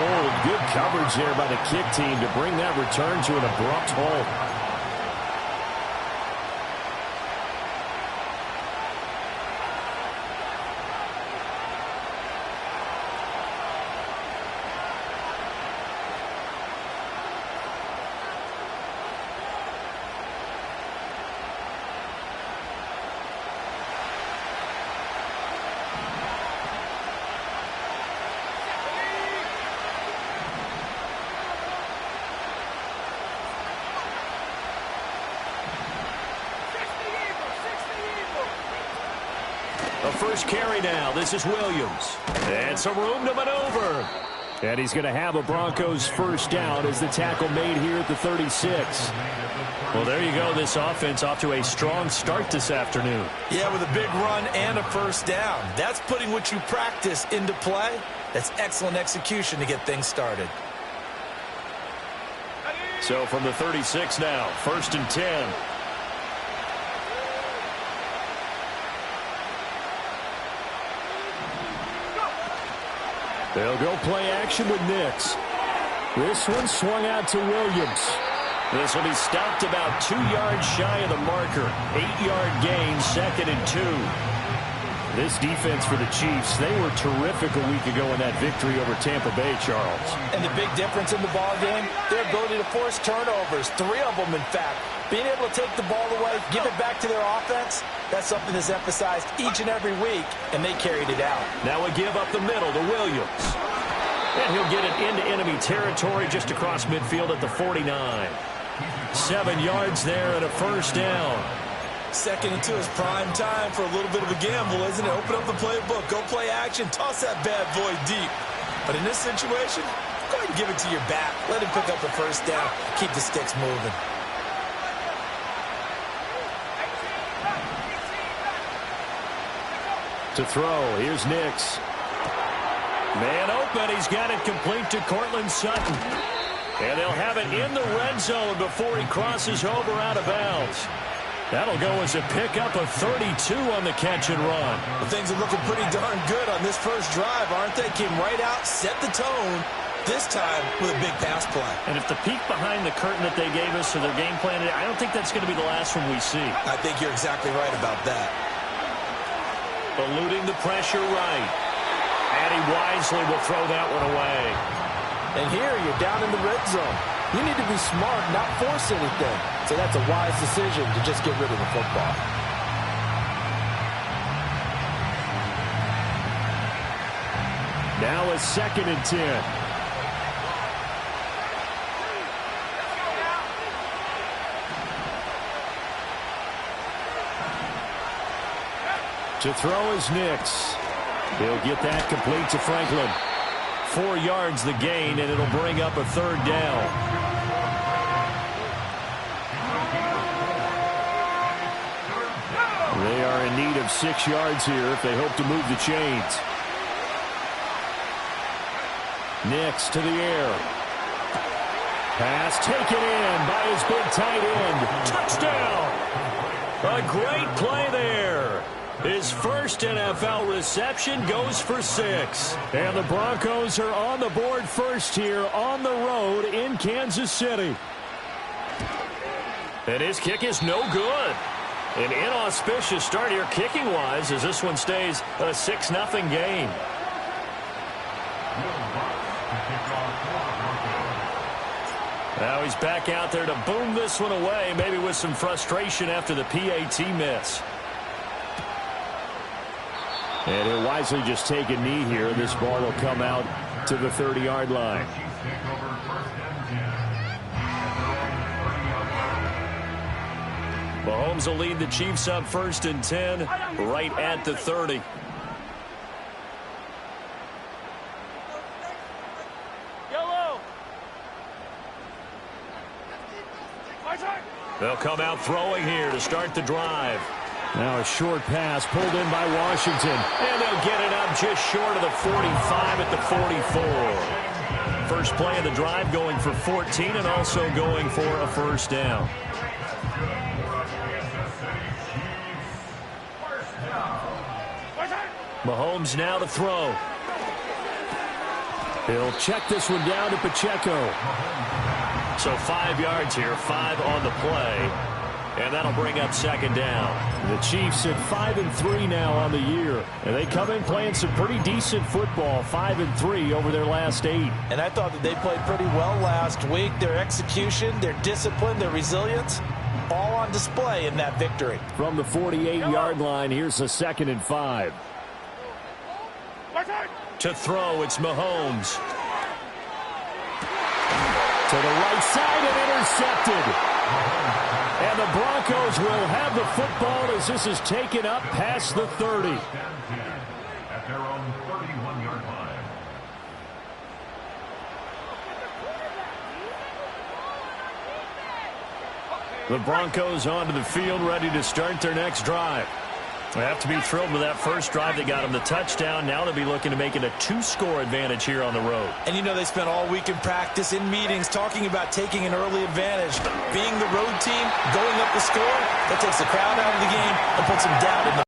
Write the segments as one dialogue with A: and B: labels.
A: hold. Good coverage there by the kick team to bring that return to an abrupt halt. The first carry now. This is Williams. And some room to maneuver. And he's going to have a Broncos first down as the tackle made here at the 36.
B: Well, there you go. This offense off to a strong start this afternoon.
C: Yeah, with a big run and a first down. That's putting what you practice into play. That's excellent execution to get things started.
A: So from the 36 now, 1st and 10. They'll go play action with Nix. This one swung out to Williams. This will be stopped about 2 yards shy of the marker. 8-yard gain, 2nd and 2. This defense for the Chiefs, they were terrific a week ago in that victory over Tampa Bay, Charles.
C: And the big difference in the ball game, their ability to force turnovers, 3 of them in fact. Being able to take the ball away, give it back to their offense, that's something that's emphasized each and every week, and they carried it out.
A: Now a give up the middle to Williams. And he'll get it into enemy territory just across midfield at the 49. 7 yards there and a first down.
C: 2nd and 2 is prime time for a little bit of a gamble, isn't it? Open up the playbook, go play action, toss that bad boy deep. But in this situation, go ahead and give it to your back. Let him pick up the first down, keep the sticks moving.
A: To throw, here's Nix. Man open, he's got it complete to Cortland Sutton. And they'll have it in the red zone before he crosses over out of bounds. That'll go as a pickup of 32 on the catch and run.
C: Well, things are looking pretty darn good on this first drive, aren't they? Came right out, set the tone, this time with a big pass play.
B: And if the peek behind the curtain that they gave us or their game plan, I don't think that's going to be the last one we see.
C: I think you're exactly right about that.
A: Eluding the pressure right. And he wisely will throw that one away.
D: And here you're down in the red zone. You need to be smart, not force anything. So that's a wise decision to just get rid of the football.
A: Now a 2nd and 10. To throw is Nix. He'll get that complete to Franklin. 4 yards the gain, and it'll bring up a 3rd down. They are in need of 6 yards here if they hope to move the chains. Nix to the air. Pass taken in by his big tight end. Touchdown! A great play there. His first NFL reception goes for 6. And the Broncos are on the board first here on the road in Kansas City. And his kick is no good. An inauspicious start here kicking-wise as this one stays a 6-0 game. Now he's back out there to boom this one away, maybe with some frustration after the PAT miss. And he'll wisely just take a knee here. This ball will come out to the 30-yard line. Mahomes will lead the Chiefs up 1st and 10 right at the 30. They'll come out throwing here to start the drive. Now a short pass pulled in by Washington. And they'll get it up just short of the 45 at the 44. First play of the drive going for 14 and also going for a first down. Mahomes now to throw. He'll check this one down to Pacheco.
B: So 5 yards here, 5 on the play. And that'll bring up second down.
A: The Chiefs at 5-3 now on the year. And they come in playing some pretty decent football, 5-3 over their last 8.
D: And I thought that they played pretty well last week. Their execution, their discipline, their resilience, all on display in that victory.
A: From the 48-yard line, here's a 2nd and 5.
B: To throw, it's Mahomes.
A: To the right side and intercepted. And the Broncos will have the football as this is taken up past the 30.
E: At their own 31-yard line.
B: The Broncos onto the field, ready to start their next drive. They have to be thrilled with that first drive. They got them the touchdown. Now they'll be looking to make it a 2-score advantage here on the road.
C: And you know they spent all week in practice, in meetings, talking about taking an early advantage. Being the road team, going up the score, that takes the crowd out of the game and puts them down in the...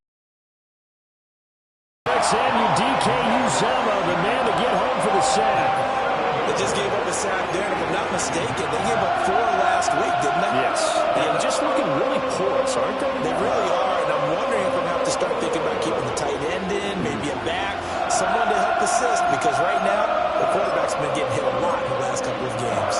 A: DK Uzama, the man to get home for the sack.
C: They just gave up a sack there, and if I'm not mistaken, they gave up 4 last week, didn't they?
B: Yes. And just looking really porous, aren't they?
C: They really are, and I'm wondering if I'm going to have to start thinking about keeping the tight end in, maybe a back, someone to help assist, because right now, the quarterback's been getting hit a lot in the last couple of games.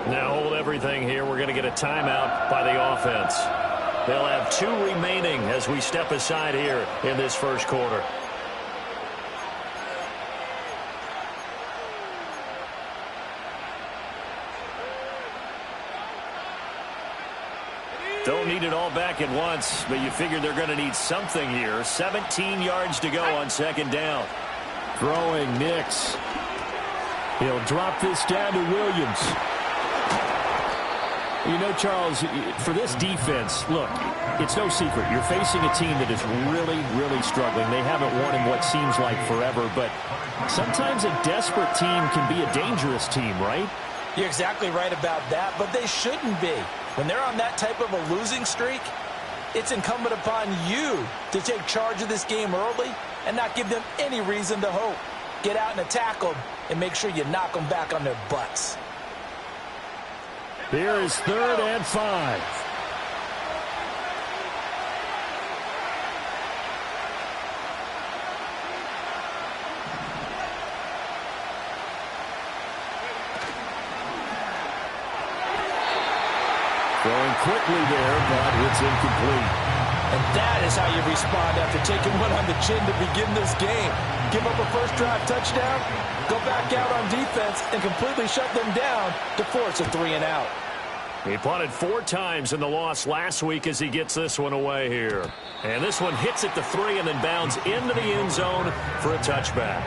B: Now hold everything here. We're going to get a timeout by the offense. They'll have 2 remaining as we step aside here in this first quarter. Don't need it all back at once, but you figure they're going to need something here. 17 yards to go on second down.
A: Throwing Nix. He'll drop this down to Williams. You know, Charles, for this defense, look, it's no secret. You're facing a team that is really, really struggling. They haven't won in what seems like forever, but sometimes a desperate team can be a dangerous team, right?
D: You're exactly right about that, but they shouldn't be. When they're on that type of a losing streak, it's incumbent upon you to take charge of this game early and not give them any reason to hope. Get out and attack them and make sure you knock them back on their butts.
A: Here is 3rd and 5. Throwing quickly there, but it's incomplete.
D: And that is how you respond after taking one on the chin to begin this game. Give up a first drive touchdown, go back out on defense, and completely shut them down to force a 3 and out.
B: He punted 4 times in the loss last week as he gets this one away here. And this one hits at the 3 and then bounds into the end zone for a touchback.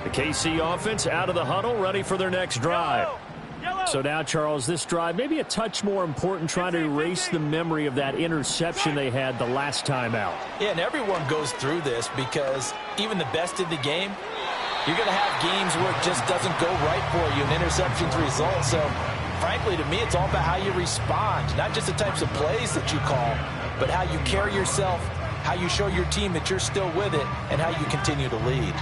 B: The KC offense out of the huddle, ready for their next drive.
A: So now, Charles, this drive maybe a touch more important, trying to erase the memory of that interception they had the last time out.
D: Yeah, and everyone goes through this because even the best in the game, you're going to have games where it just doesn't go right for you, and interceptions result. So, frankly, to me, it's all about how you respond, not just the types of plays that you call, but how you carry yourself, how you show your team that you're still with it, and how you continue to lead.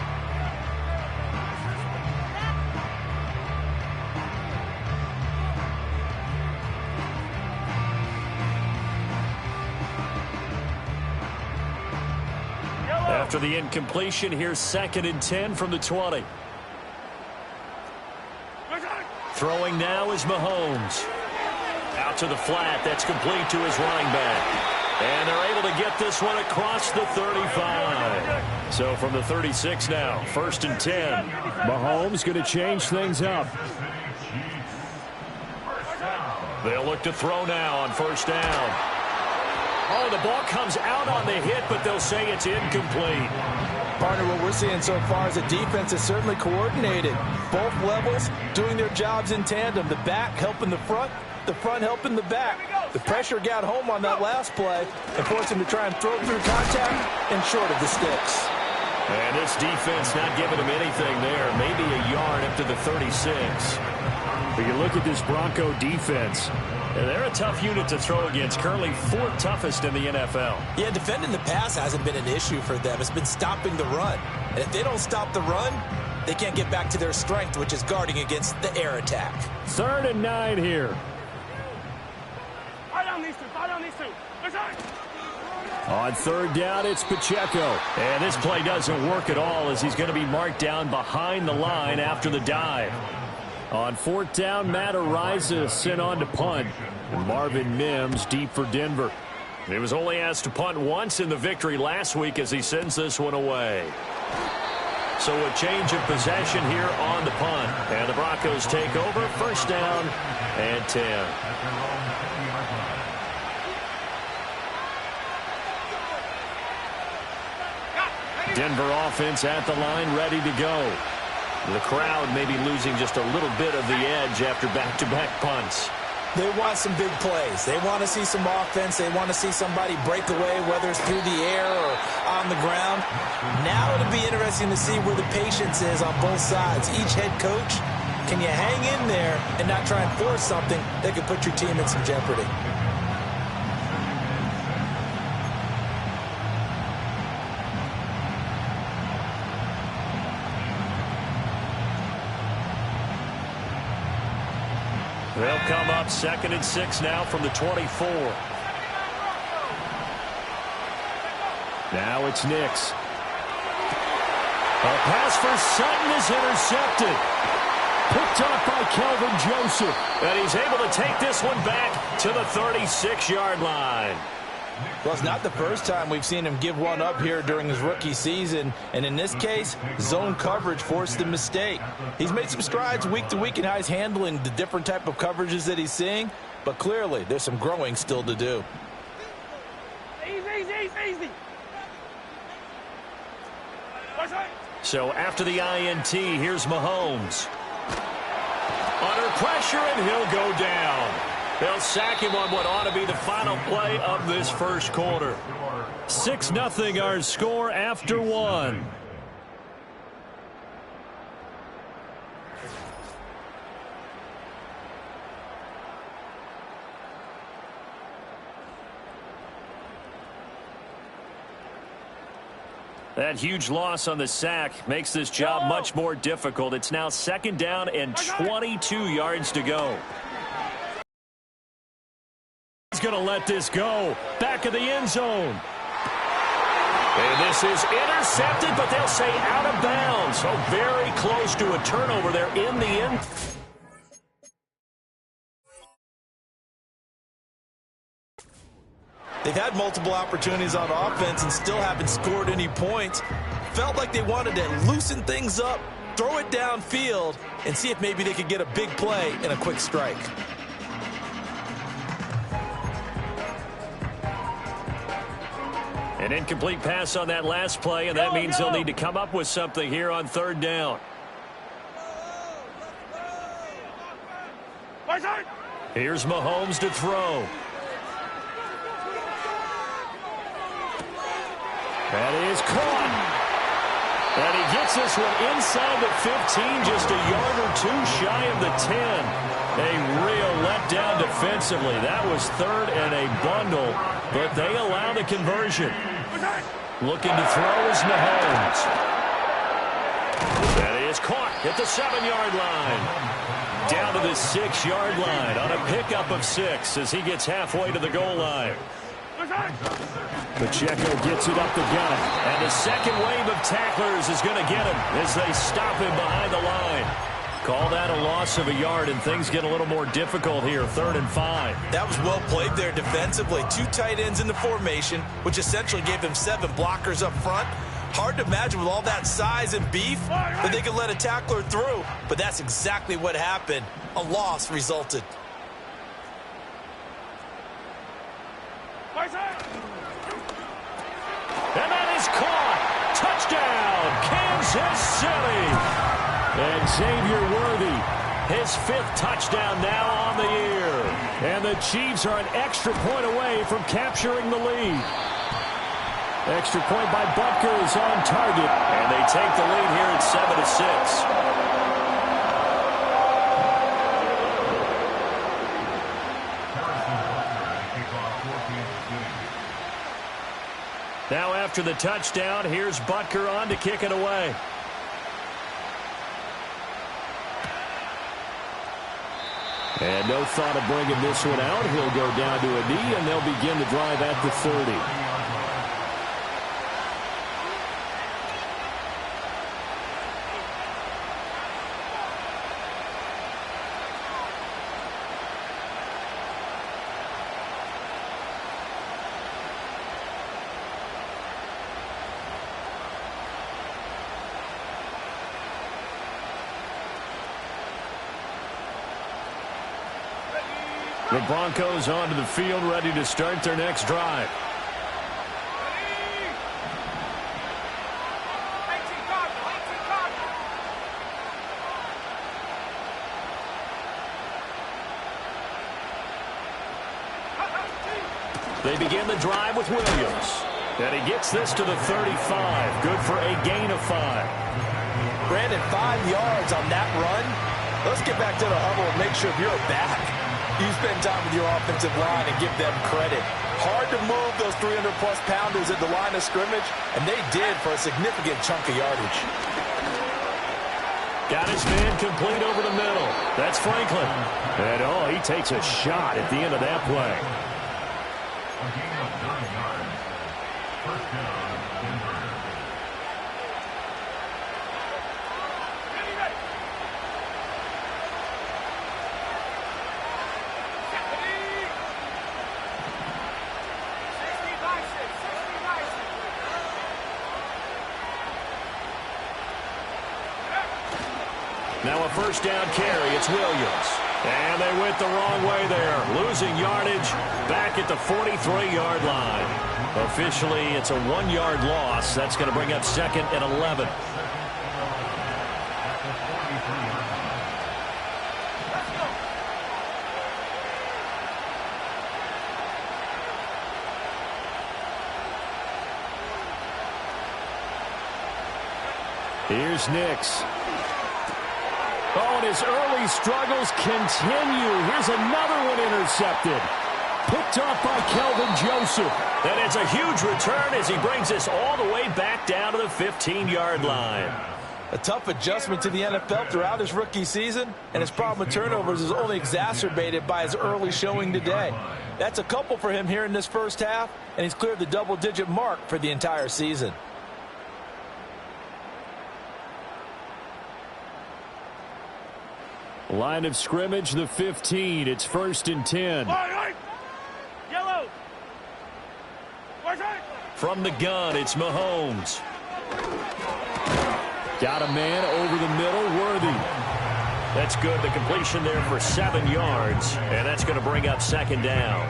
B: After the incompletion, here's 2nd and 10 from the 20. Throwing now is Mahomes. Out to the flat. That's complete to his running back. And they're able to get this one across the 35. So from the 36 now, 1st and 10.
A: Mahomes going to change things up.
B: They'll look to throw now on 1st down. Oh, the ball comes out on the hit, but they'll say it's incomplete.
D: Partner, what we're seeing so far is a defense is certainly coordinated. Both levels doing their jobs in tandem. The back helping the front helping the back. The pressure got home on that last play and forced him to try and throw through contact and short of the sticks.
B: And this defense not giving him anything there. Maybe a yard up to the 36.
A: But you look at this Bronco defense.
B: And they're a tough unit to throw against. Currently fourth toughest in the NFL.
C: Yeah, defending the pass hasn't been an issue for them. It's been stopping the run. And if they don't stop the run, they can't get back to their strength, which is guarding against the air attack.
A: 3rd and 9 here. On 3rd down, it's Pacheco.
B: And this play doesn't work at all as he's going to be marked down behind the line after the dive.
A: On 4th down, Matt Araiza sent on to punt. And Marvin Mims deep for Denver.
B: He was only asked to punt once in the victory last week as he sends this one away. So a change of possession here on the punt. And the Broncos take over. 1st down and 10.
A: Denver offense at the line, ready to go.
B: The crowd may be losing just a little bit of the edge after back-to-back punts.
C: They want some big plays. They want to see some offense. They want to see somebody break away, whether it's through the air or on the ground. Now it'll be interesting to see where the patience is on both sides. Each head coach, can you hang in there and not try and force something that could put your team in some jeopardy?
B: They'll come up 2nd and 6 now from the 24.
A: Now it's Nix.
B: A pass for Sutton is intercepted.
A: Picked up by Kelvin Joseph.
B: And he's able to take this one back to the 36-yard line.
D: Well, it's not the first time we've seen him give one up here during his rookie season. And in this case, zone coverage forced the mistake. He's made some strides week to week in how he's handling the different type of coverages that he's seeing. But clearly, there's some growing still to do.
F: Easy.
B: So after the INT, here's Mahomes. Under pressure, and he'll go down. They'll sack him on what ought to be the final play of this first quarter.
A: 6-0 our score after 1.
B: That huge loss on the sack makes this job much more difficult. It's now 2nd down and 22 yards to go.
A: He's going to let this go. Back of the end zone.
B: And this is intercepted, but they'll say out of bounds. So very close to a turnover there in the end.
C: They've had multiple opportunities on offense and still haven't scored any points. Felt like they wanted to loosen things up, throw it downfield, and see if maybe they could get a big play and a quick strike.
B: An incomplete pass on that last play, and that means they'll need to come up with something here on 3rd down. Here's Mahomes to throw.
A: That is caught.
B: And he gets this one inside the 15, just a yard or two shy of the 10. A real letdown defensively. That was 3rd and a bundle, but they allow the conversion. Looking to throw is Mahomes. That is caught at the 7-yard line. Down to the 6-yard line on a pickup of 6 as he gets halfway to the goal line.
A: Pacheco gets it up the gut.
B: And the second wave of tacklers is going to get him as they stop him behind the line. Call that a loss of a yard, and things get a little more difficult here, 3rd and 5.
C: That was well played there defensively. 2 tight ends in the formation, which essentially gave them 7 blockers up front. Hard to imagine with all that size and beef that they could let a tackler through, but that's exactly what happened. A loss resulted.
B: And that is caught. Touchdown, Kansas City.
A: And Xavier Worthy,
B: his 5th touchdown now on the year.
A: And the Chiefs are an extra point away from capturing the lead. Extra point by Butker is on target.
B: And they take the lead here at 7-6. Now after the touchdown, here's Butker on to kick it away.
A: And no thought of bringing this one out. He'll go down to a knee, and they'll begin the drive at the 30.
B: The Broncos onto the field, ready to start their next drive. They begin the drive with Williams. And he gets this to the 35. Good for a gain of 5.
D: Brandon, 5 yards on that run. Let's get back to the huddle and make sure you're back. You spend time with your offensive line and give them credit. Hard to move those 300-plus pounders at the line of scrimmage, and they did for a significant chunk of yardage.
B: Got his man complete over the middle. That's Franklin.
A: And he takes a shot at the end of that play.
E: A gain of 9 yards. First down, Denver.
B: Now a first down carry. It's Williams. And they went the wrong way there. Losing yardage back at the 43-yard line. Officially, it's a 1-yard loss. That's going to bring up 2nd and 11.
A: Here's Nix. Oh, and his early struggles continue. Here's another one intercepted. Picked off by Kelvin Joseph.
B: And it's a huge return as he brings this all the way back down to the 15-yard line.
D: A tough adjustment to the NFL throughout his rookie season, and his problem with turnovers is only exacerbated by his early showing today. That's a couple for him here in this first half, and he's cleared the double-digit mark for the entire season.
A: Line of scrimmage, the 15. It's 1st and 10.
F: Yellow.
B: From the gun, it's Mahomes.
A: Got a man over the middle, Worthy.
B: That's good. The completion there for 7 yards. And that's going to bring up 2nd down.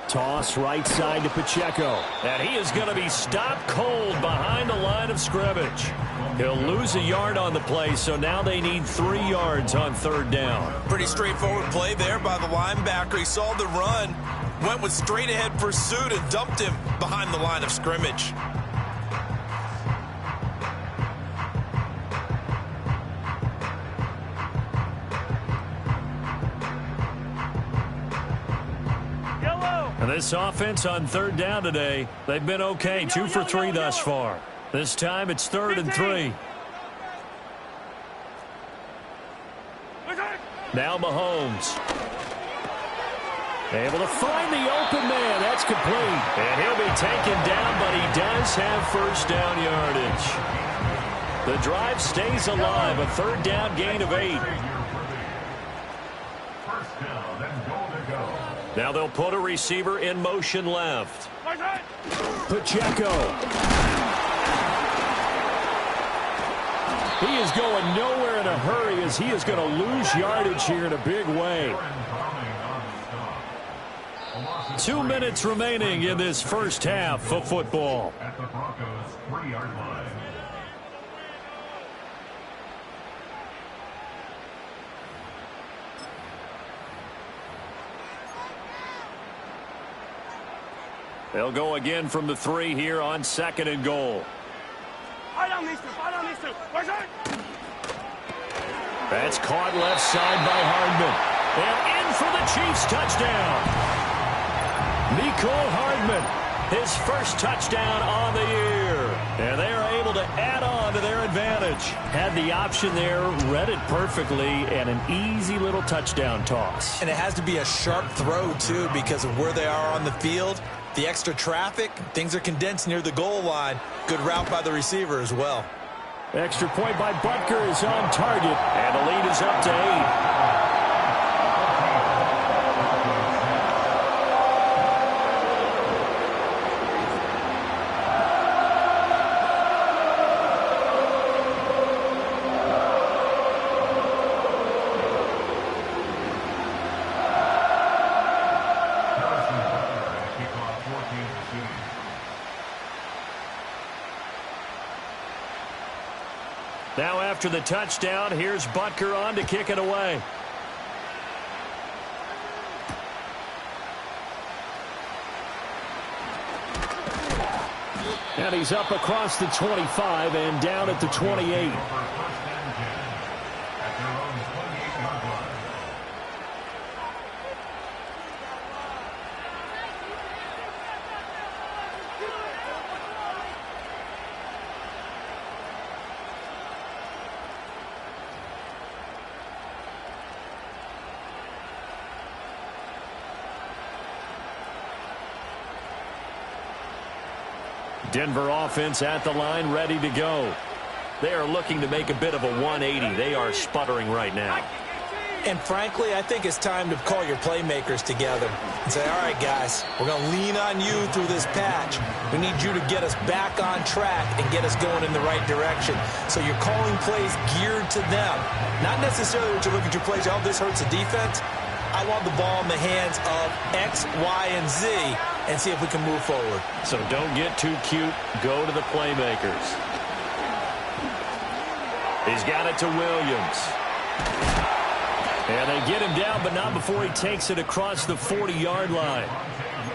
A: Toss right side to Pacheco.
B: And he is going to be stopped cold behind the line of scrimmage. He'll lose a yard on the play, so now they need 3 yards on 3rd down.
C: Pretty straightforward play there by the linebacker. He saw the run, went with straight-ahead pursuit, and dumped him behind the line of scrimmage.
B: And this offense on 3rd down today, they've been okay. 2 for 3 thus far. This time it's 3rd and 3. Now Mahomes. Able to find the open man. That's complete. And he'll be taken down, but he does have 1st down yardage. The drive stays alive. A 3rd down gain of 8.
E: First down and goal to go.
B: Now they'll put a receiver in motion left.
A: Pacheco. He is going nowhere in a hurry as he is going to lose yardage here in a big way.
B: 2 minutes remaining in this first half of football.
E: At the Broncos' 3-yard line.
B: They'll go again from the 3 here on 2nd and goal.
F: Fight on these two. Fight on these two. Where's it?
B: That's caught left side by Hardman. And in for the Chiefs touchdown. Mecole Hardman, his first touchdown on the year. And they are able to add on to their advantage. Had the option there, read it perfectly, and an easy little touchdown toss.
C: And it has to be a sharp throw, too, because of where they are on the field. The extra traffic, things are condensed near the goal line. Good route by the receiver as well.
B: Extra point by Butker is on target, and the lead is up to 8. Now after the touchdown, here's Butker on to kick it away. And he's up across the 25 and down at the 28. Denver offense at the line, ready to go. They are looking to make a bit of a 180. They are sputtering right now.
C: And frankly, I think it's time to call your playmakers together and say, all right, guys, we're going to lean on you through this patch. We need you to get us back on track and get us going in the right direction. So you're calling plays geared to them. Not necessarily what you look at your plays, oh, this hurts the defense. I want the ball in the hands of X, Y, and Z and see if we can move forward.
B: So don't get too cute. Go to the playmakers. He's got it to Williams. And they get him down, but not before he takes it across the 40-yard line.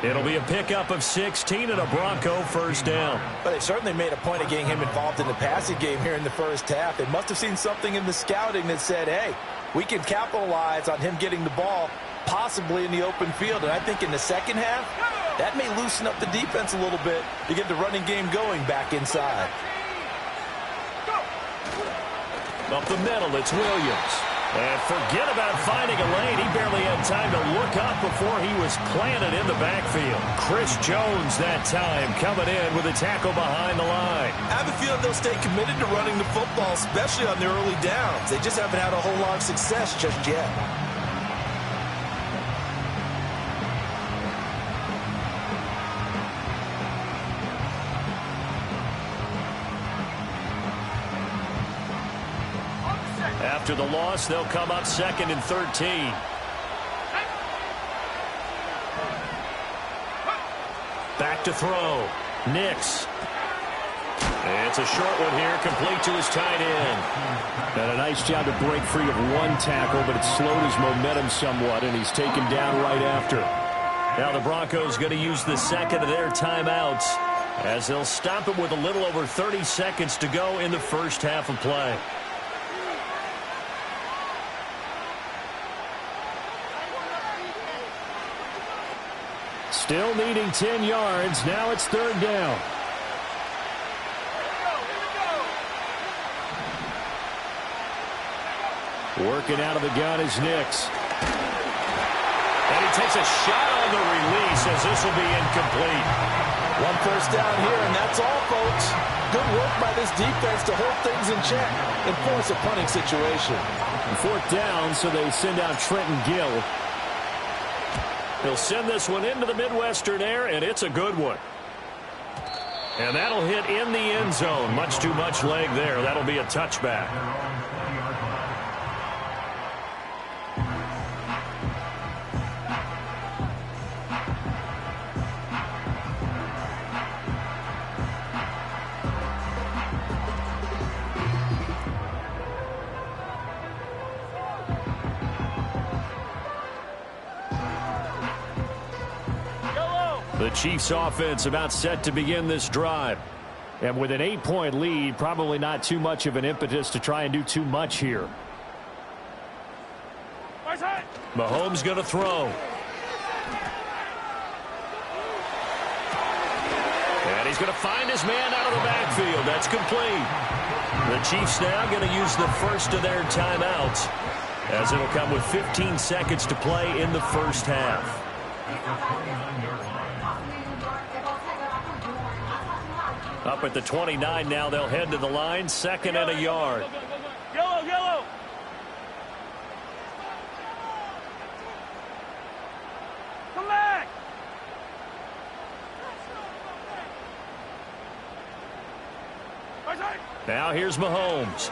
B: It'll be a pickup of 16 and a Bronco first down.
D: But they certainly made a point of getting him involved in the passing game here in the first half. They must have seen something in the scouting that said, hey, we can capitalize on him getting the ball possibly in the open field. And I think in the second half, that may loosen up the defense a little bit to get the running game going back inside.
B: Up the middle, it's Williams. And forget about finding a lane. He barely had time to look up before he was planted in the backfield. Chris Jones that time coming in with a tackle behind the line.
C: I have a feeling they'll stay committed to running the football, especially on their early downs. They just haven't had a whole lot of success just yet.
B: After the loss, they'll come up 2nd and 13. Back to throw. Nix. It's a short one here, complete to his tight end. And a nice job to break free of one tackle, but it slowed his momentum somewhat, and he's taken down right after. Now the Broncos going to use the second of their timeouts as they'll stop it with a little over 30 seconds to go in the first half of play. Still needing 10 yards. Now it's 3rd down. Working out of the gun is Nix. And he takes a shot on the release as this will be incomplete.
D: One first down here, and that's all, folks. Good work by this defense to hold things in check and force a punting situation.
B: 4th down, so they send out Trenton Gill. He'll send this one into the Midwestern air, and it's a good one. And that'll hit in the end zone. Much too much leg there. That'll be a touchback.
A: The Chiefs offense about set to begin this drive. And with an 8-point lead, probably not too much of an impetus to try and do too much here.
B: Mahomes going to throw. And he's going to find his man out of the backfield. That's complete. The Chiefs now going to use the first of their timeouts, as it'll come with 15 seconds to play in the first half. Up at the 29 now, they'll head to the line, 2nd and a yard.
F: Yellow, yellow. Come back.
B: Now here's Mahomes.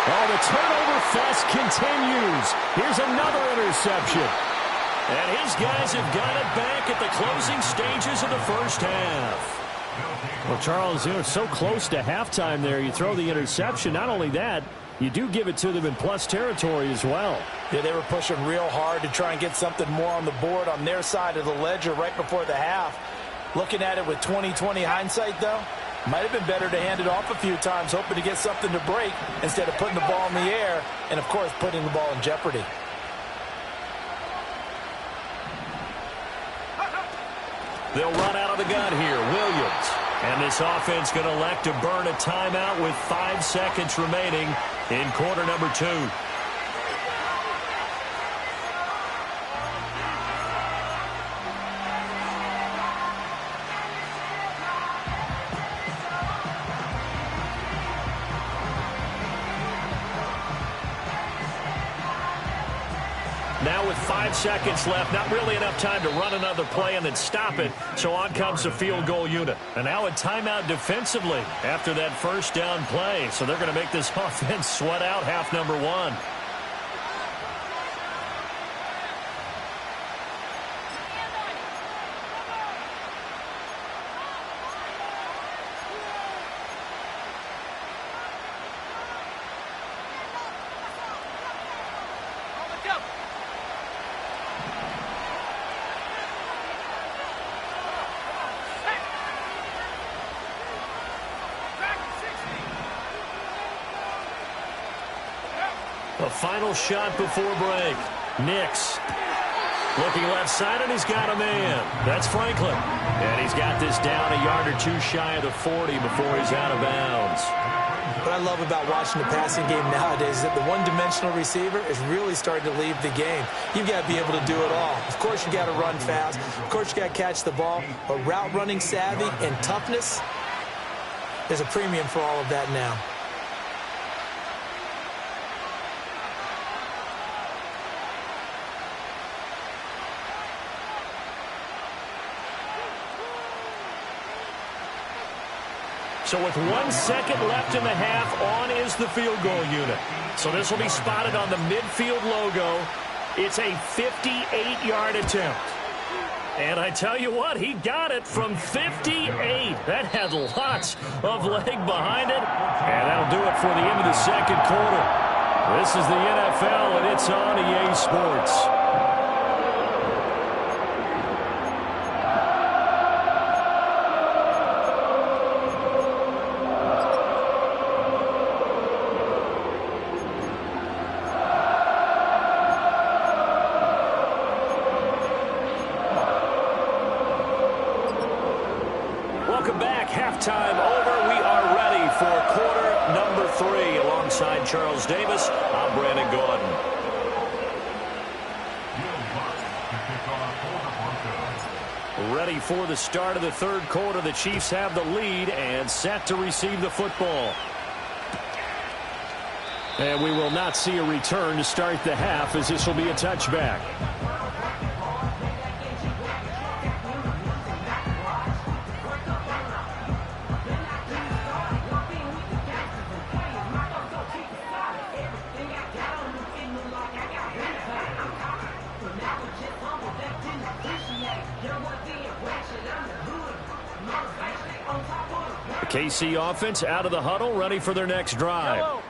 A: Oh, the turnover fest continues. Here's another interception.
B: And his guys have got it back at the closing stages of the first half.
A: Well, Charles, you know, so close to halftime there. You throw the interception. Not only that, you do give it to them in plus territory as well.
D: Yeah, they were pushing real hard to try and get something more on the board on their side of the ledger right before the half. Looking at it with 20/20 hindsight, though, might have been better to hand it off a few times, hoping to get something to break instead of putting the ball in the air and, of course, putting the ball in jeopardy.
B: They'll run out of the gun here. Williams. And this offense going to elect to burn a timeout with 5 seconds remaining in quarter number 2. Now with 5 seconds left, not really enough time to run another play and then stop it. So on comes the field goal unit. And now a timeout defensively after that first down play. So they're going to make this offense sweat out half number 1. A final shot before break. Nix looking left side, and he's got a man. That's Franklin. And he's got this down a yard or two shy of the 40 before he's out of bounds.
C: What I love about watching the passing game nowadays is that the one-dimensional receiver is really starting to leave the game. You've got to be able to do it all. Of course, you got to run fast. Of course, you got to catch the ball. But route running savvy and toughness, there's a premium for all of that now.
B: So with 1 second left in the half, on is the field goal unit. So this will be spotted on the midfield logo. It's a 58-yard attempt. And I tell you what, he got it from 58. That had lots of leg behind it. And that'll do it for the end of the second quarter. This is the NFL, and it's on EA Sports. Welcome back. Halftime over. We are ready for quarter number 3. Alongside Charles Davis, I'm Brandon Gordon. Ready for the start of the third quarter. The Chiefs have the lead and set to receive the football.
A: And we will not see a return to start the half, as this will be a touchback. The KC offense out of the huddle, ready for their next drive.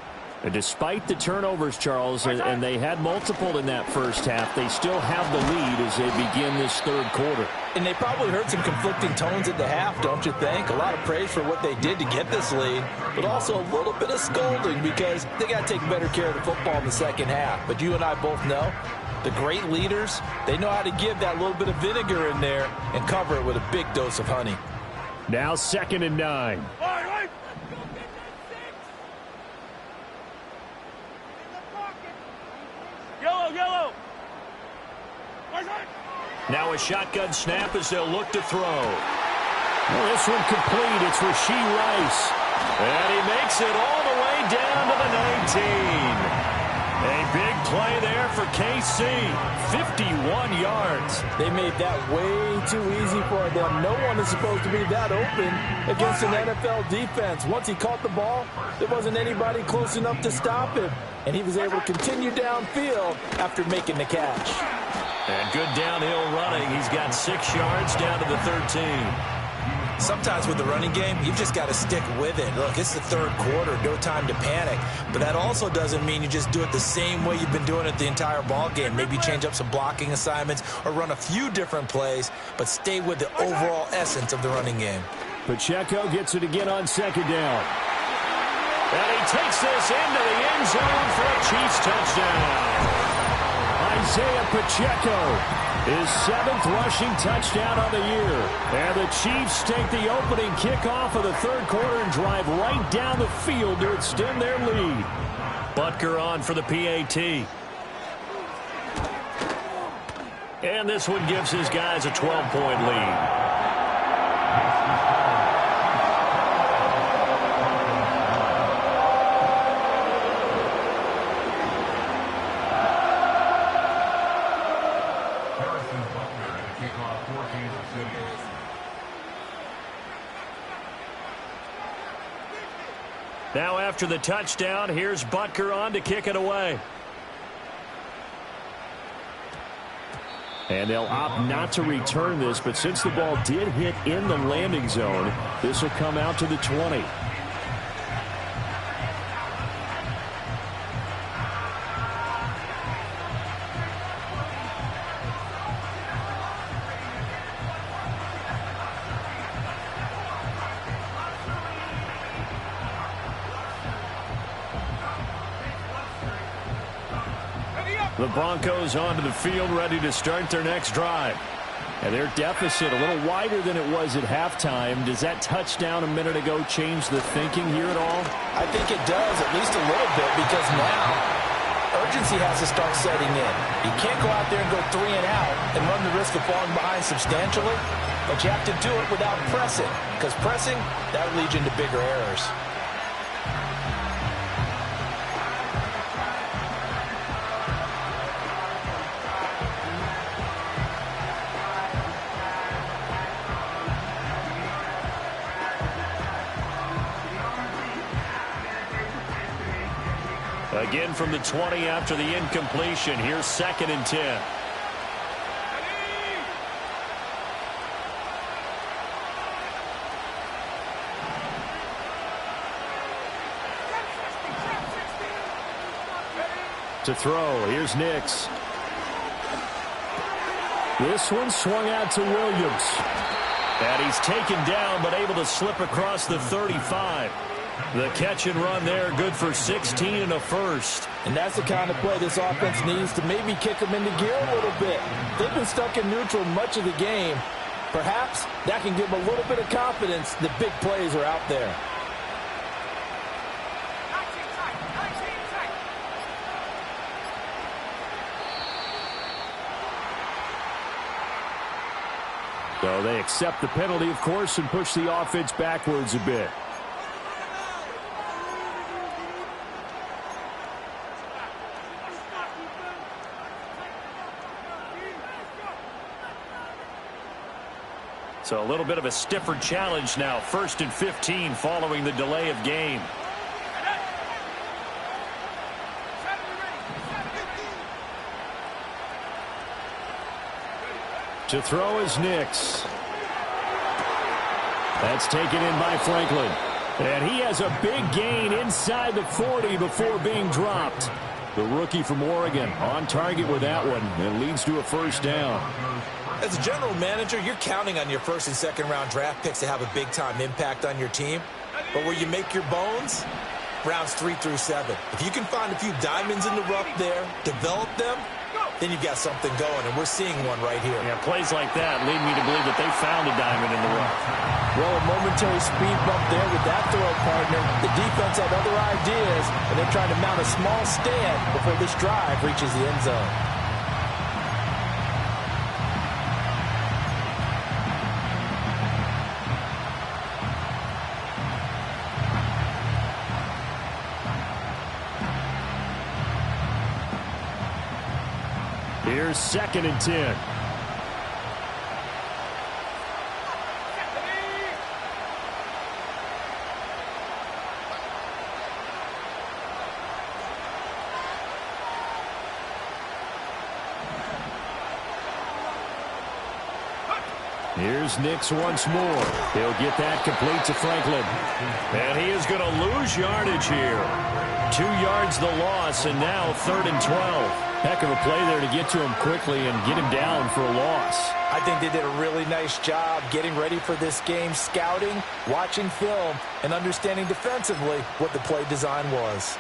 A: And despite the turnovers, Charles, and they had multiple in that first half, they still have the lead as they begin this third quarter.
D: And they probably heard some conflicting tones at the half, don't you think? A lot of praise for what they did to get this lead, but also a little bit of scolding because they got to take better care of the football in the second half. But you and I both know the great leaders, they know how to give that little bit of vinegar in there and cover it with a big dose of honey.
A: Now 2nd and 9.
F: Yellow.
B: Now a shotgun snap as they'll look to throw.
A: Well, this one complete. It's Rashee Rice.
B: And he makes it all the way down to the 19. A big play there for KC. 51 yards.
D: They made that way too easy for them. No one is supposed to be that open against an NFL defense. Once he caught the ball, there wasn't anybody close enough to stop him. And he was able to continue downfield after making the catch.
B: And good downhill running. He's got 6 yards down to the 13.
C: Sometimes with the running game, you've just got to stick with it. Look, it's the third quarter, no time to panic. But that also doesn't mean you just do it the same way you've been doing it the entire ball game. Maybe change up some blocking assignments or run a few different plays, but stay with the overall essence of the running game.
A: Pacheco gets it again on 2nd down.
B: And he takes this into the end zone for a Chiefs touchdown.
A: Isaiah Pacheco, his 7th rushing touchdown on the year. And the Chiefs take the opening kickoff of the third quarter and drive right down the field to extend their lead.
B: Butker on for the PAT. And this one gives his guys a 12-point lead. Now after the touchdown, here's Butker on to kick it away.
A: And they'll opt not to return this, but since the ball did hit in the landing zone, this will come out to the 20. The Broncos onto the field, ready to start their next drive. And their deficit a little wider than it was at halftime. Does that touchdown a minute ago change the thinking here at all?
D: I think it does, at least a little bit, because now urgency has to start setting in. You can't go out there and go 3 and out and run the risk of falling behind substantially, but you have to do it without pressing, because pressing, that leads into bigger errors.
B: Again from the 20 after the incompletion. Here's 2nd and 10.
A: To throw, here's Nix. This one swung out to Williams.
B: And he's taken down, but able to slip across the 35. The catch and run there, good for 16 and a first.
D: And that's the kind of play this offense needs to maybe kick them into gear a little bit. They've been stuck in neutral much of the game. Perhaps that can give them a little bit of confidence that big plays are out there.
A: So they accept the penalty, of course, and push the offense backwards a bit.
B: So a little bit of a stiffer challenge now. 1st and 15 following the delay of game.
A: To throw is Nix. That's taken in by Franklin. And he has a big gain inside the 40 before being dropped. The rookie from Oregon on target with that one, and leads to a first down.
C: As a general manager, you're counting on your first and second round draft picks to have a big-time impact on your team. But where you make your bones, rounds 3 through 7. If you can find a few diamonds in the rough there, develop them, then you've got something going, and we're seeing one right here.
B: Yeah, plays like that lead me to believe that they found a diamond in the rough.
D: Well, a momentary speed bump there with that throw, partner. The defense had other ideas, and they're trying to mount a small stand before this drive reaches the end zone.
A: Here's 2nd and 10. Here's Nix once more. He'll get that complete to Franklin.
B: And he is going to lose yardage here. 2 yards the loss, and now 3rd and 12.
A: Heck of a play there to get to him quickly and get him down for a loss.
D: I think they did a really nice job getting ready for this game, scouting, watching film, and understanding defensively what the play design was.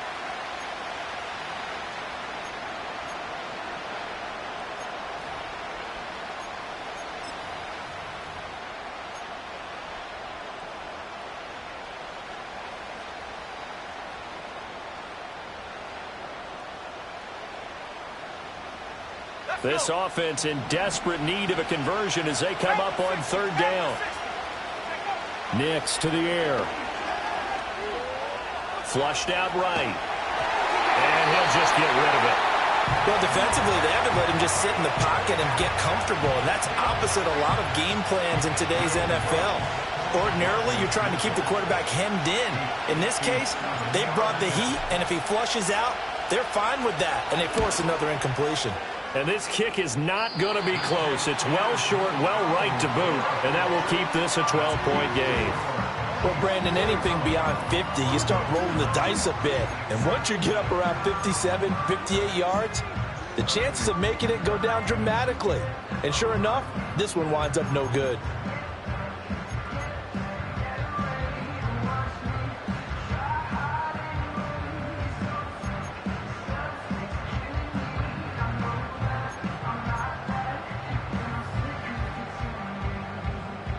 B: This offense in desperate need of a conversion as they come up on 3rd down.
A: Nix to the air.
B: Flushed out right. And he'll just get rid of it.
C: Well, defensively, they haven't let him just sit in the pocket and get comfortable, and that's opposite a lot of game plans in today's NFL. Ordinarily, you're trying to keep the quarterback hemmed in. In this case, they brought the heat, and if he flushes out, they're fine with that, and they force another incompletion.
B: And this kick is not going to be close. It's well short, well right to boot, and that will keep this a 12-point game.
D: Well, Brandon, anything beyond 50, you start rolling the dice a bit. And once you get up around 57, 58 yards, the chances of making it go down dramatically. And sure enough, this one winds up no good.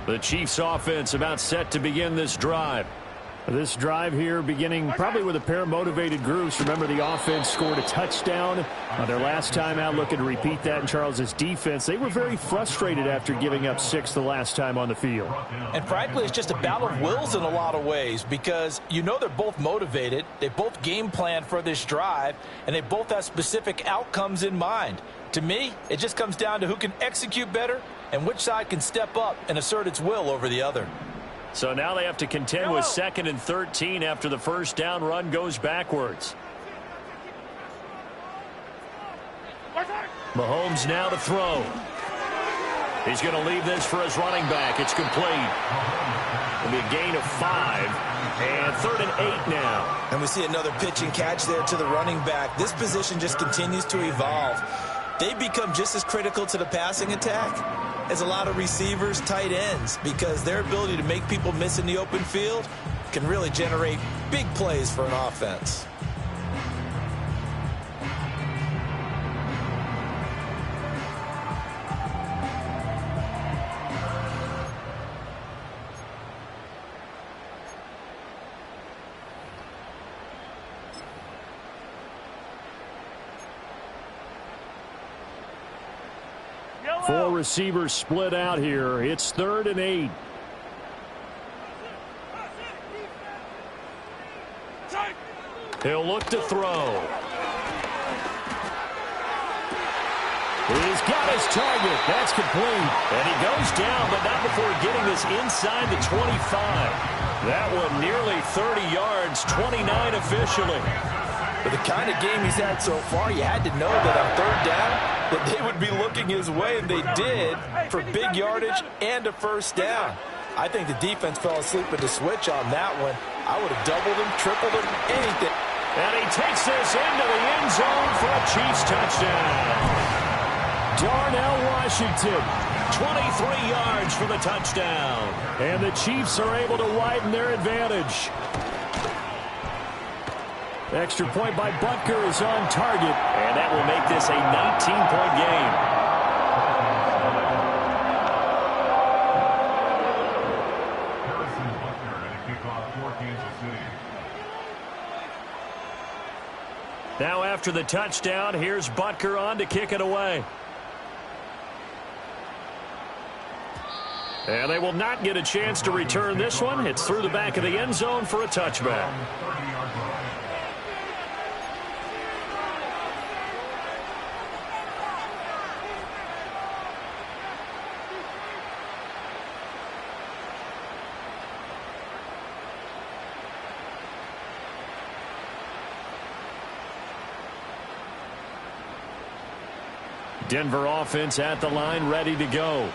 B: The Chiefs offense about set to begin this drive.
A: This drive here beginning probably with a pair of motivated groups. Remember, the offense scored a touchdown their last time out. Looking to repeat that in Charles's defense. They were very frustrated after giving up 6 the last time on the field.
D: And frankly, it's just a battle of wills in a lot of ways because you know they're both motivated. They both game plan for this drive, and they both have specific outcomes in mind. To me, it just comes down to who can execute better and which side can step up and assert its will over the other.
B: So now they have to contend with 2nd and 13 after the first down run goes backwards. Mahomes now to throw. He's going to leave this for his running back. It's complete. It'll be a gain of 5. And 3rd and 8 now.
C: And we see another pitch and catch there to the running back. This position just continues to evolve. They become just as critical to the passing attack as a lot of receivers, tight ends, because their ability to make people miss in the open field can really generate big plays for an offense.
A: Four receivers split out here. It's 3rd and 8.
B: He'll look to throw.
A: He's got his target. That's complete.
B: And he goes down, but not before getting this inside the 25. That one nearly 30 yards, 29 officially.
D: With the kind of game he's had so far, you had to know that on 3rd down, that they would be looking his way, and they did, for big yardage and a first down. I think the defense fell asleep at the switch on that one. I would have doubled him, tripled him, anything.
B: And he takes this into the end zone for a Chiefs touchdown.
A: Darnell Washington,
B: 23 yards for the touchdown.
A: and the Chiefs are able to widen their advantage. Extra point by Butker is on target.
B: And that will make this a 19-point game. Now after the touchdown, here's Butker on to kick it away.
A: And they will not get a chance to return this one. It's through the back of the end zone for a touchback. Denver offense at the line, ready to go.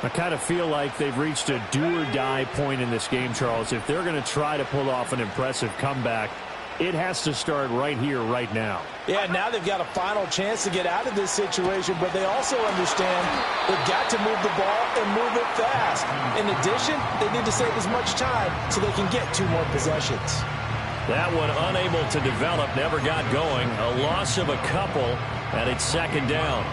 A: I kind of feel like they've reached a do-or-die point in this game, Charles. If they're going to try to pull off an impressive comeback, it has to start right here, right now.
D: Yeah, now they've got a final chance to get out of this situation, but they also understand they've got to move the ball and move it fast. In addition, they need to save as much time so they can get 2 more possessions.
B: That one unable to develop, never got going. A loss of a couple, and it's second down.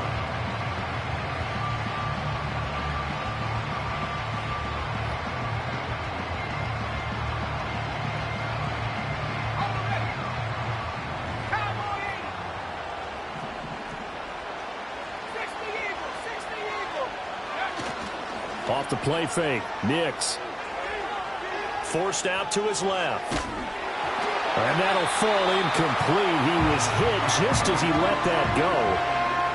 A: Off the play fake, Nix.
B: Forced out to his left.
A: And that'll fall incomplete. He was hit just as he let that go.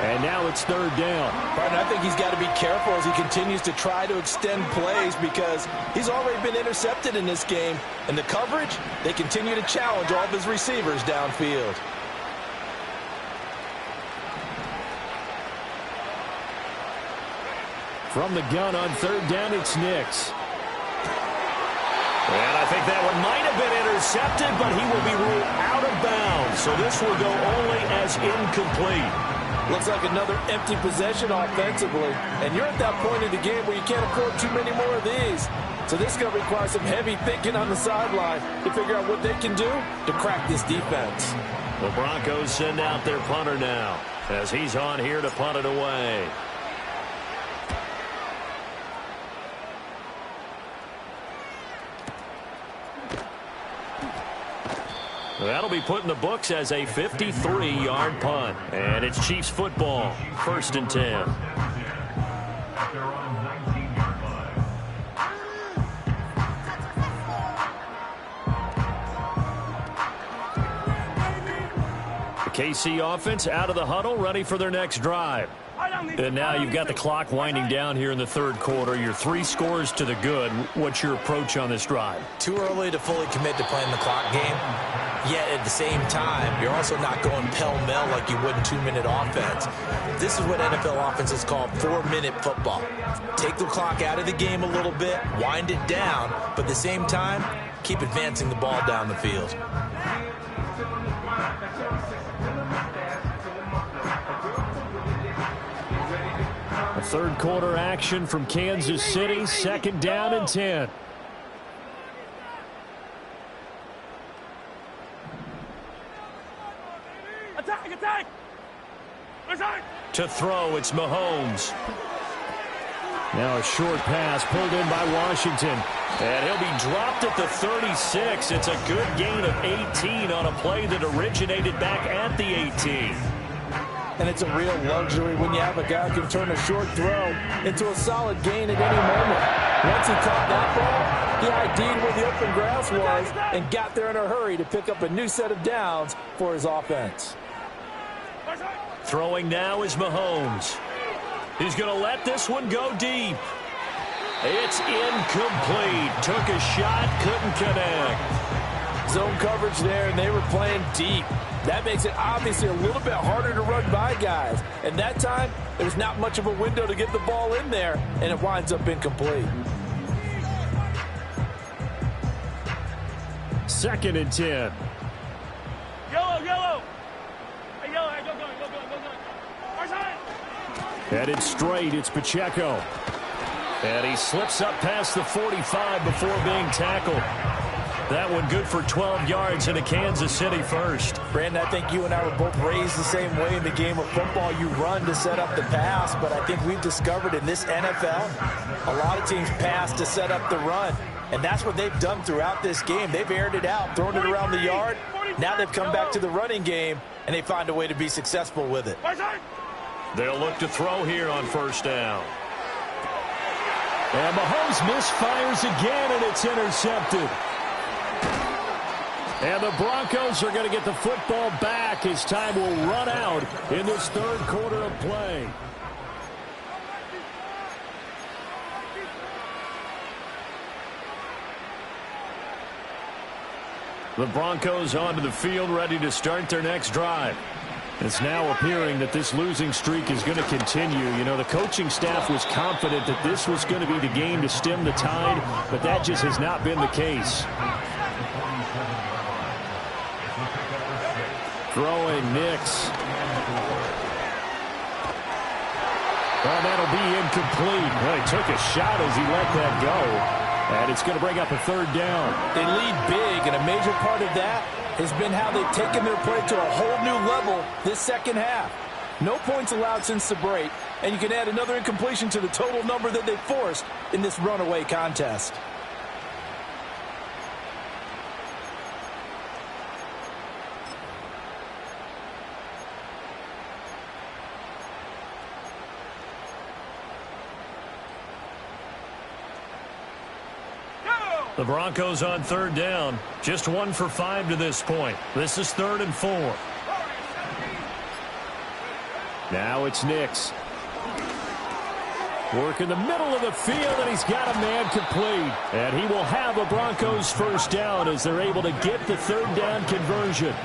A: And now it's third down.
D: But I think he's got to be careful as he continues to try to extend plays because he's already been intercepted in this game. And the coverage, they continue to challenge all of his receivers downfield.
A: From the gun on third down, it's Nix.
B: And I think that one might have been intercepted, but he will be ruled out of bounds. So this will go only as incomplete.
D: Looks like another empty possession offensively. And you're at that point in the game where you can't afford too many more of these. So this is going to require some heavy thinking on the sideline to figure out what they can do to crack this defense.
B: The Broncos send out their punter now as he's on here to punt it away. That'll be put in the books as a 53-yard punt. And it's Chiefs football, 1st and 10. The KC offense out of the huddle, ready for their next drive. And now you've got the clock winding down here in the third quarter. You're 3 scores to the good. What's your approach on this drive?
D: Too early to fully commit to playing the clock game. Yet at the same time, you're also not going pell-mell like you would in 2-minute offense. This is what NFL offenses call 4-minute football. Take the clock out of the game a little bit, wind it down, but at the same time, keep advancing the ball down the field.
A: A third quarter action from Kansas City, 2nd down and 10.
F: Attack!
B: To throw, it's Mahomes.
A: Now a short pass pulled in by Washington.
B: And he'll be dropped at the 36. It's a good gain of 18 on a play that originated back at the 18.
D: And it's a real luxury when you have a guy who can turn a short throw into a solid gain at any moment. Once he caught that ball, he ID'd where the open grass was and got there in a hurry to pick up a new set of downs for his offense.
B: Throwing now is Mahomes. He's going to let this one go deep. It's incomplete. Took a shot, couldn't connect.
D: Zone coverage there, and they were playing deep. That makes it obviously a little bit harder to run by guys. And that time, there was not much of a window to get the ball in there, and it winds up incomplete.
A: 2nd and 10.
F: Yellow, yellow. Hey, yellow, hey, go. Our side.
A: Headed straight, it's Pacheco. And he slips up past the 45 before being tackled. That one good for 12 yards into Kansas City first.
D: Brandon, I think you and I were both raised the same way in the game of football. You run to set up the pass, but I think we've discovered in this NFL, a lot of teams pass to set up the run. And that's what they've done throughout this game. They've aired it out, thrown it around the yard. Now they've come back to the running game, and they find a way to be successful with it.
B: They'll look to throw here on 1st down.
A: And Mahomes misfires again, and it's intercepted. And the Broncos are going to get the football back as time will run out in this 3rd quarter of play. The Broncos onto the field, ready to start their next drive. It's now appearing that this losing streak is going to continue. You know, the coaching staff was confident that this was going to be the game to stem the tide, but that just has not been the case. Throwing Nix. Well, that'll be incomplete. Well, he took a shot as he let that go. And it's going to bring up a 3rd down.
D: They lead big, and a major part of that has been how they've taken their play to a whole new level this 2nd half. No points allowed since the break, and you can add another incompletion to the total number that they forced in this runaway contest.
B: The Broncos on 3rd down. Just 1 for 5 to this point. This is 3rd and 4.
A: Now it's Nix. Work in the middle of the field, and he's got a man complete. And he will have a Broncos 1st down as they're able to get the 3rd down conversion.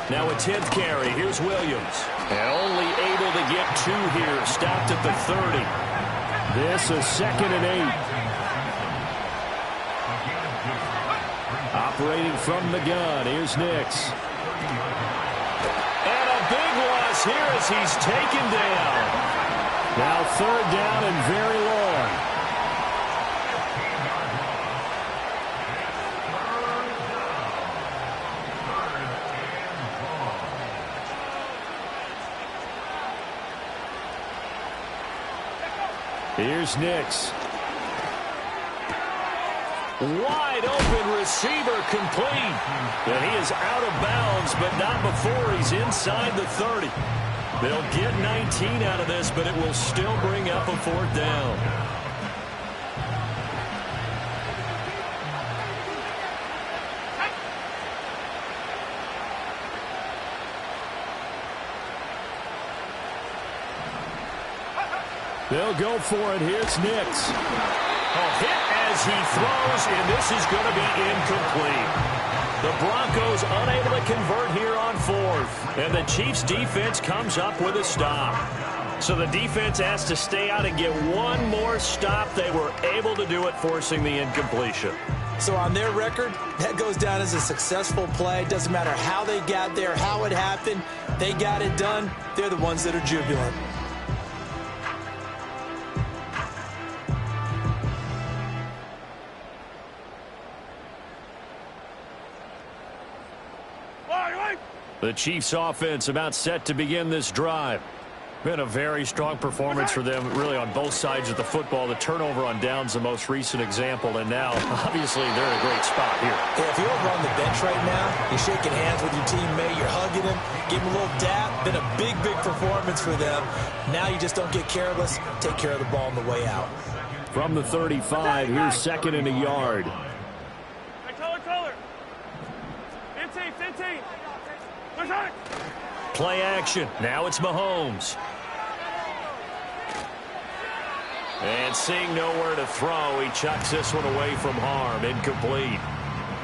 B: Now a 10th carry. Here's Williams. And only able to get 2 here. Stopped at the 30.
A: This is 2nd and 8. Operating from the gun. Here's Nix.
B: And a big loss here as he's taken down.
A: Now 3rd down and very long. Here's Nix.
B: Wide open receiver complete. And he is out of bounds, but not before he's inside the 30. They'll get 19 out of this, but it will still bring up a 4th down.
A: They'll go for it. Here's Nix.
B: A hit as he throws, and this is going to be incomplete. The Broncos unable to convert here on 4th, and the Chiefs' defense comes up with a stop. So the defense has to stay out and get 1 more stop. They were able to do it, forcing the incompletion.
D: So on their record, that goes down as a successful play. Doesn't matter how they got there, how it happened. They got it done. They're the ones that are jubilant.
A: The Chiefs offense about set to begin this drive.
B: Been a very strong performance for them, really, on both sides of the football. The turnover on downs, the most recent example, and now, obviously, they're in a great spot here.
D: Yeah, if you're over on the bench right now, you're shaking hands with your teammate, you're hugging him, give him a little dap. Been a big, big performance for them. Now you just don't get careless. Take care of the ball on the way out.
A: From the 35, here's 2nd and a yard.
F: Hey, color. 15.
B: Play action. Now it's Mahomes. And seeing nowhere to throw, he chucks this one away from harm. Incomplete.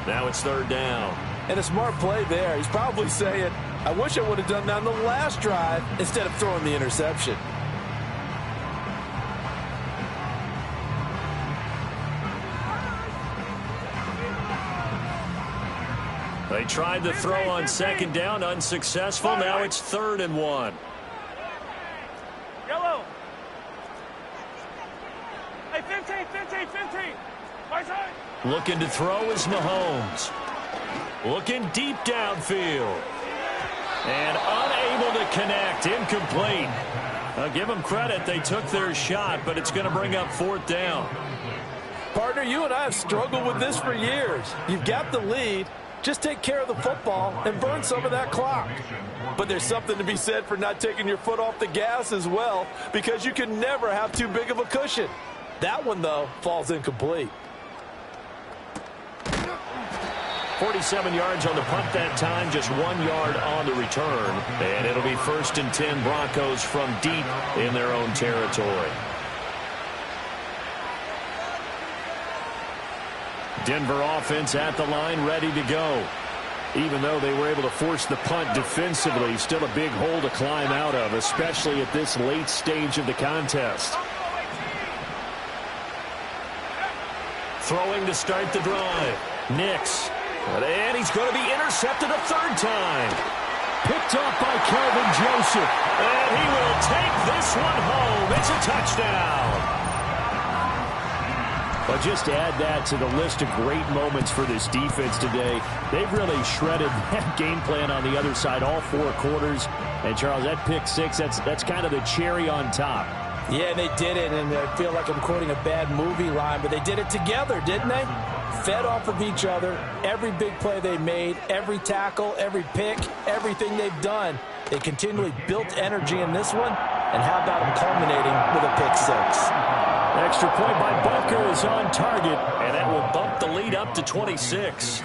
B: Now it's 3rd down.
D: And a smart play there. He's probably saying, I wish I would have done that on the last drive instead of throwing the interception.
B: They tried the throw on second down, unsuccessful. Now it's 3rd and 1.
F: Yellow. Hey, 15. Right side.
B: Looking to throw is Mahomes. Looking deep downfield. And unable to connect. Incomplete. I'll give them credit. They took their shot, but it's going to bring up 4th down.
D: Partner, you and I have struggled with this for years. You've got the lead. Just take care of the football and burn some of that clock. But there's something to be said for not taking your foot off the gas as well, because you can never have too big of a cushion. That one, though, falls incomplete.
B: 47 yards on the punt that time, just 1 yard on the return. And it'll be 1st and 10 Broncos from deep in their own territory. Denver offense at the line, ready to go. Even though they were able to force the punt defensively, still a big hole to climb out of, especially at this late stage of the contest. Throwing to start the drive. Nix. And he's going to be intercepted a 3rd time. Picked off by Kelvin Joseph. And he will take this one home. It's a touchdown. But just to add that to the list of great moments for this defense today, they've really shredded that game plan on the other side all 4 quarters. And, Charles, that pick 6, that's kind of the cherry on top.
D: Yeah, they did it, and I feel like I'm quoting a bad movie line, but they did it together, didn't they? Fed off of each other, every big play they made, every tackle, every pick, everything they've done. They continually built energy in this one, and how about them culminating with a pick 6?
B: Extra point by Bunker is on target, and that will bump the lead up to 26.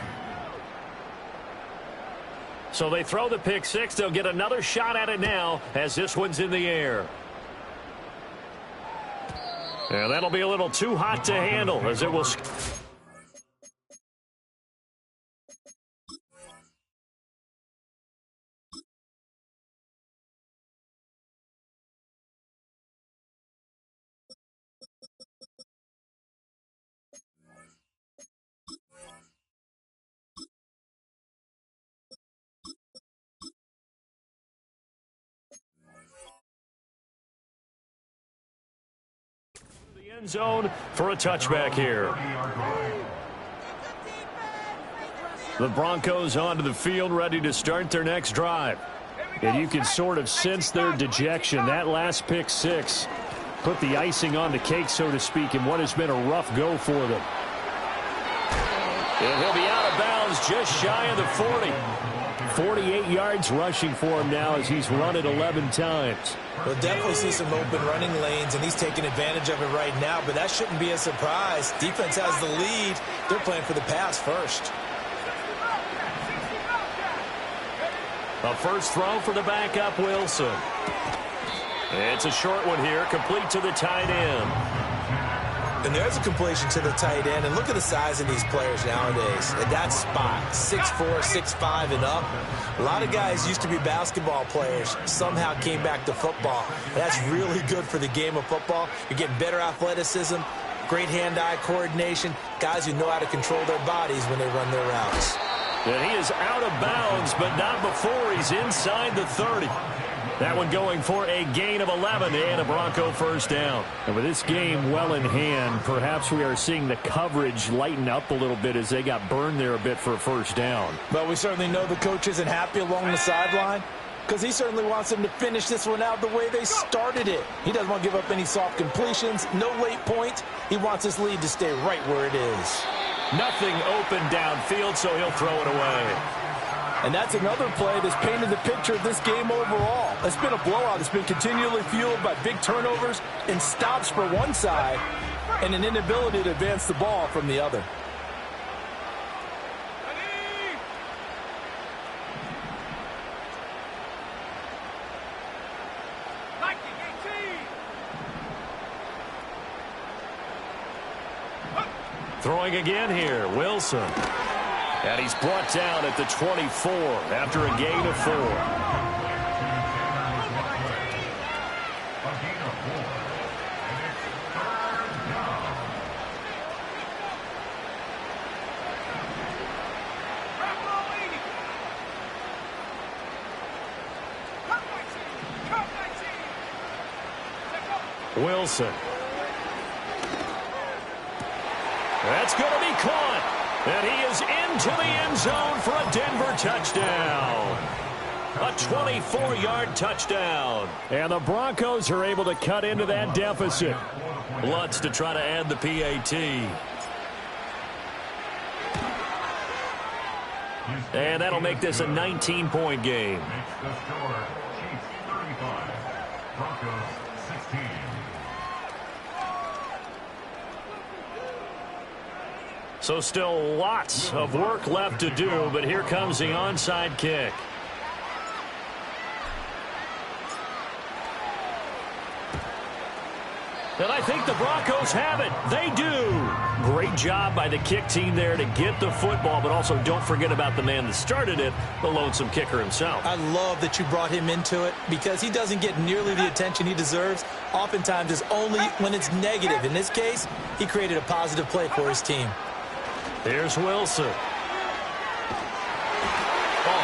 B: So they throw the pick 6. They'll get another shot at it now as this one's in the air. And that'll be a little too hot to handle as it will... end zone for a touchback here. The Broncos onto the field, ready to start their next drive. And you can sort of sense their dejection. That last pick 6 put the icing on the cake, so to speak, in what has been a rough go for them. And he'll be out of bounds just shy of the 40. 48 yards rushing for him now as he's run it 11 times.
C: We'll definitely see some open running lanes, and he's taking advantage of it right now, but that shouldn't be a surprise. Defense has the lead. They're playing for the pass first.
B: A first throw for the backup, Wilson. It's a short one here, complete to the tight end.
C: And there's a completion to the tight end. And look at the size of these players nowadays. At that spot, 6'4", 6'5", and up. A lot of guys used to be basketball players, somehow came back to football. That's really good for the game of football. You're getting better athleticism, great hand-eye coordination, guys who know how to control their bodies when they run their routes.
B: And he is out of bounds, but not before he's inside the 30. That one going for a gain of 11 and a Bronco first down. And with this game well in hand, perhaps we are seeing the coverage lighten up a little bit as they got burned there a bit for a first down.
D: But we certainly know the coach isn't happy along the sideline because he certainly wants them to finish this one out the way they started it. He doesn't want to give up any soft completions, no late points. He wants his lead to stay right where it is.
B: Nothing open downfield, so he'll throw it away.
D: And that's another play that's painted the picture of this game overall. It's been a blowout. It's been continually fueled by big turnovers and stops for one side and an inability to advance the ball from the other.
B: Throwing again here, Wilson. And he's brought down at the 24 after a gain of 4. Wilson. That's going to be caught. And he is into the end zone for a Denver touchdown. A 24-yard touchdown.
A: And the Broncos are able to cut into that deficit.
B: Lutz to try to add the PAT. And that'll make this a 19-point game.
E: Makes the score Chiefs 35, Broncos 16.
B: So still lots of work left to do, but here comes the onside kick. And I think the Broncos have it. They do. Great job by the kick team there to get the football, but also don't forget about the man that started it, the lonesome kicker himself.
D: I love that you brought him into it because he doesn't get nearly the attention he deserves. Oftentimes it's only when it's negative. In this case, he created a positive play for his team.
B: Here's Wilson. A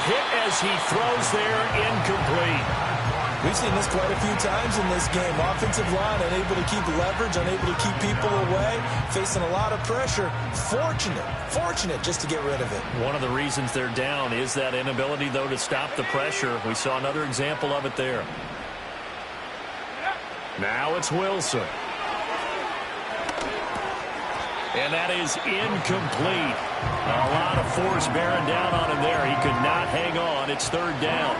B: hit as he throws there, incomplete.
C: We've seen this quite a few times in this game. Offensive line unable to keep leverage, unable to keep people away, facing a lot of pressure. Fortunate just to get rid of it.
B: One of the reasons they're down is that inability, though, to stop the pressure. We saw another example of it there. Now it's Wilson. And that is incomplete. A lot of force bearing down on him there. He could not hang on. It's third down.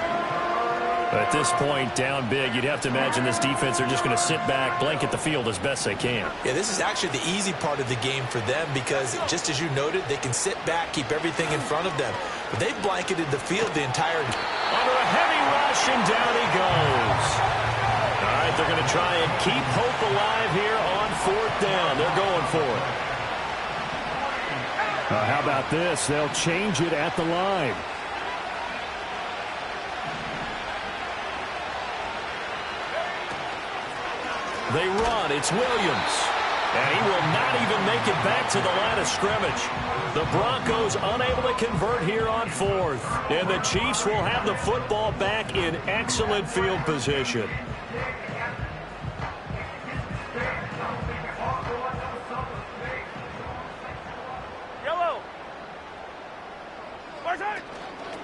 B: At this point, down big, you'd have to imagine this defense are just going to sit back, blanket the field as best they can.
C: Yeah, this is actually the easy part of the game for them because, just as you noted, they can sit back, keep everything in front of them. But they've blanketed the field the entire...
B: Under a heavy rush, and down he goes. All right, they're going to try and keep hope alive here on fourth down. They're going for it.
A: How about this? They'll change it at the line.
B: They run. It's Williams. And he will not even make it back to the line of scrimmage. The Broncos unable to convert here on fourth. And the Chiefs will have the football back in excellent field position.
F: Yellow.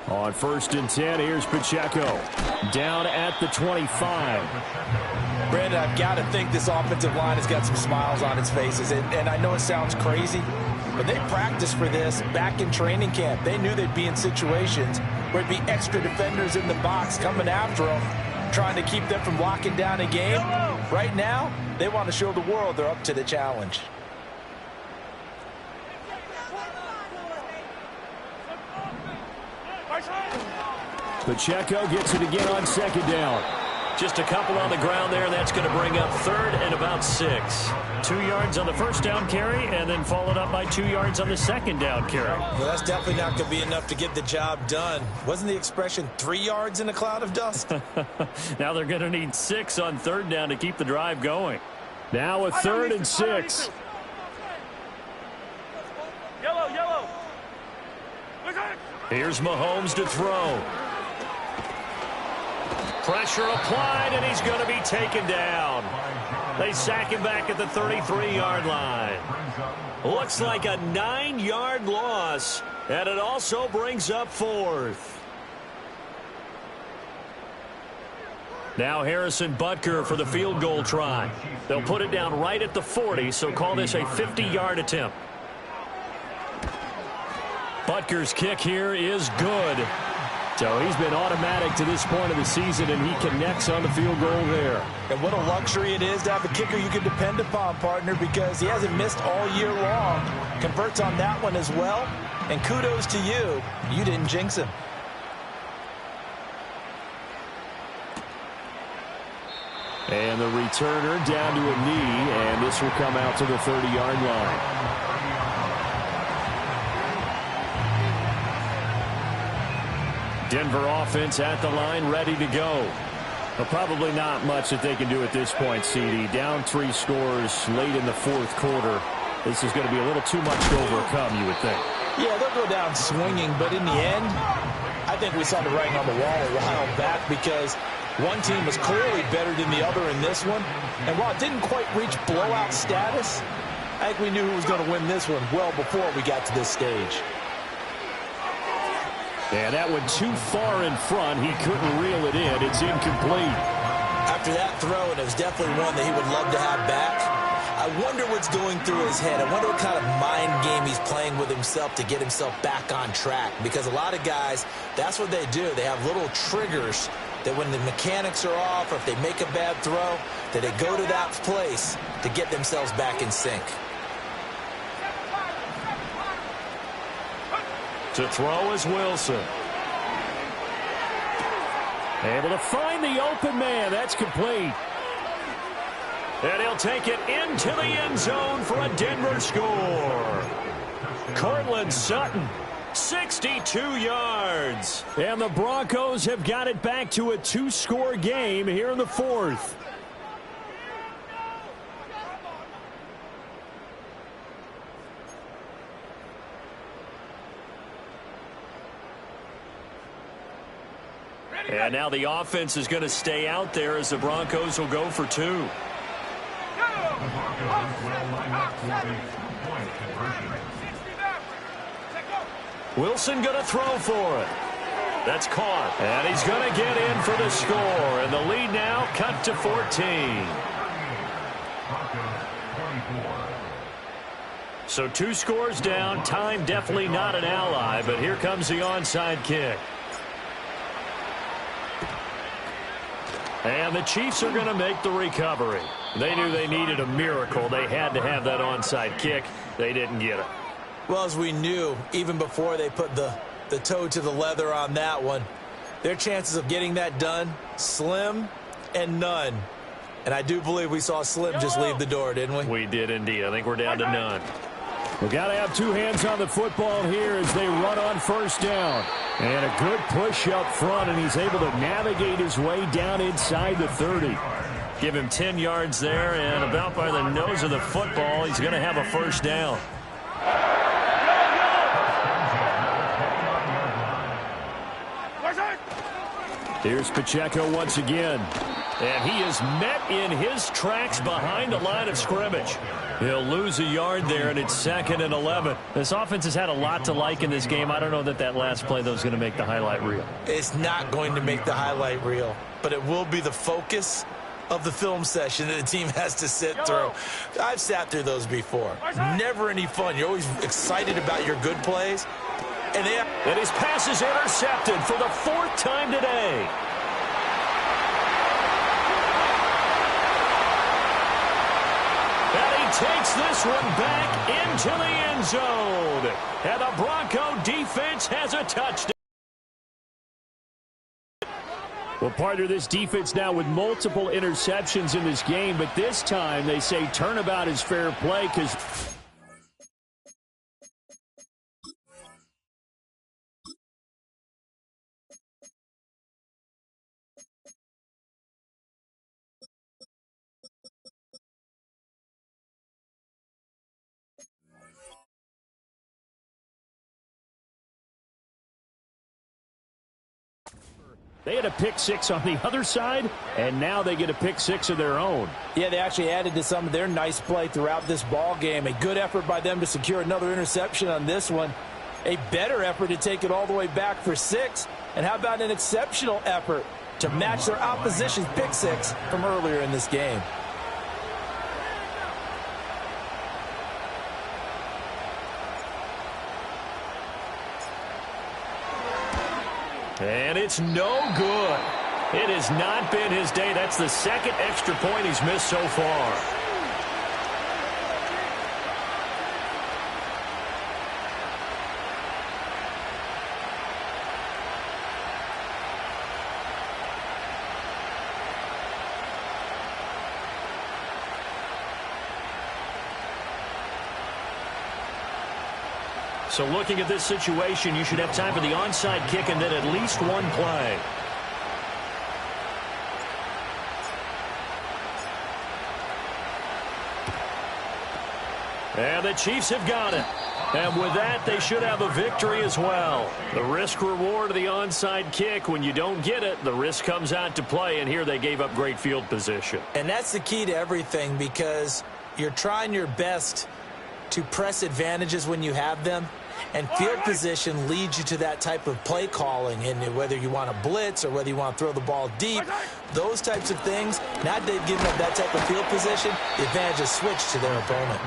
A: On 1st and 10, here's Pacheco. Down at the 25.
D: Brandon, I've got to think this offensive line has got some smiles on its faces. And I know it sounds crazy, but they practiced for this back in training camp. They knew they'd be in situations where there'd be extra defenders in the box coming after them, trying to keep them from locking down a game. Right now, they want to show the world they're up to the challenge.
A: Pacheco gets it again on 2nd down.
B: Just a couple on the ground there. That's going to bring up 3rd and about 6. 2 yards on the first down carry, and then followed up by 2 yards on the 2nd down carry.
C: Well, that's definitely not going to be enough to get the job done. Wasn't the expression 3 yards in a cloud of dust?
B: Now they're going to need 6 on 3rd down to keep the drive going.
A: Now a 3rd and 6.
F: Yellow.
B: Here's Mahomes to throw. Pressure applied, and he's going to be taken down. They sack him back at the 33-yard line. Looks like a 9-yard loss, and it also brings up 4th. Now Harrison Butker for the field goal try. They'll put it down right at the 40, so call this a 50-yard attempt. Butker's kick here is good.
A: So he's been automatic to this point of the season, and he connects on the field goal there.
C: And what a luxury it is to have a kicker you can depend upon, partner, because he hasn't missed all year long. Converts on that one as well. And kudos to you. You didn't jinx him.
A: And the returner down to a knee, and this will come out to the 30-yard line. Denver offense at the line, ready to go. But probably not much that they can do at this point, CD. Down 3 scores late in the 4th quarter. This is going to be a little too much to overcome, you would think.
C: Yeah, they'll go down swinging, but in the end, I think we saw the writing on the wall a while back because
D: One team was clearly better than the other in this one. And while it didn't quite reach blowout status, I think we knew who was going to win this one well before we got to this stage.
A: And that went too far in front. He couldn't reel it in. It's incomplete.
C: After that throw, and it was definitely one that he would love to have back, I wonder what's going through his head. I wonder what kind of mind game he's playing with himself to get himself back on track. Because a lot of guys, that's what they do. They have little triggers that when the mechanics are off or if they make a bad throw, that they go to that place to get themselves back in sync.
B: To throw is Wilson.
A: Able to find the open man. That's complete.
B: And he'll take it into the end zone for a Denver score. Cortland Sutton, 62 yards.
A: And the Broncos have got it back to a 2-score game here in the fourth.
B: And now the offense is going to stay out there as the Broncos will go for 2.
E: The Broncos will line up for a two-point conversion.
B: Wilson going to throw for it. That's caught. And he's going to get in for the score. And the lead now cut to 14.
E: Broncos 24.
B: So 2 scores down. Time definitely not an ally. But here comes the onside kick. And the Chiefs are going to make the recovery. They knew they needed a miracle. They had to have that onside kick. They didn't get it.
C: Well, as we knew, even before they put the toe to the leather on that one, their chances of getting that done, slim and none. And I do believe we saw Slim just leave the door, didn't we?
B: We did indeed. I think we're down to none.
A: We've got to have 2 hands on the football here as they run on first down. And a good push up front, and he's able to navigate his way down inside the 30.
B: Give him 10 yards there, and about by the nose of the football, he's going to have a first down.
A: Here's Pacheco once again.
B: And he is met in his tracks behind the line of scrimmage. He'll lose a yard there, and it's 2nd and 11.
A: This offense has had a lot to like in this game. I don't know that last play, though, is going to make the highlight reel.
C: It's not going to make the highlight reel, but it will be the focus of the film session that the team has to sit through. I've sat through those before. Never any fun. You're always excited about your good plays.
B: And his pass is intercepted for the 4th time today. And he takes this one back into the end zone. And the Bronco defense has a touchdown.
A: Well, partner, this defense now with multiple interceptions in this game, but this time they say turnabout is fair play because they had a pick 6 on the other side, and now they get a pick 6 of their own.
D: Yeah, they actually added to some of their nice play throughout this ball game. A good effort by them to secure another interception on this one. A better effort to take it all the way back for 6. And how about an exceptional effort to match their opposition's pick 6 from earlier in this game?
B: And it's no good. It has not been his day. That's the 2nd extra point he's missed so far. So looking at this situation, you should have time for the onside kick and then at least one play. And the Chiefs have got it. And with that, they should have a victory as well. The risk-reward of the onside kick, when you don't get it, the risk comes out to play, and here they gave up great field position.
D: And that's the key to everything, because you're trying your best to press advantages when you have them, and field position leads you to that type of play calling. And whether you want to blitz or whether you want to throw the ball deep, those types of things, now they've given up that type of field position, the advantage is switched to their opponent.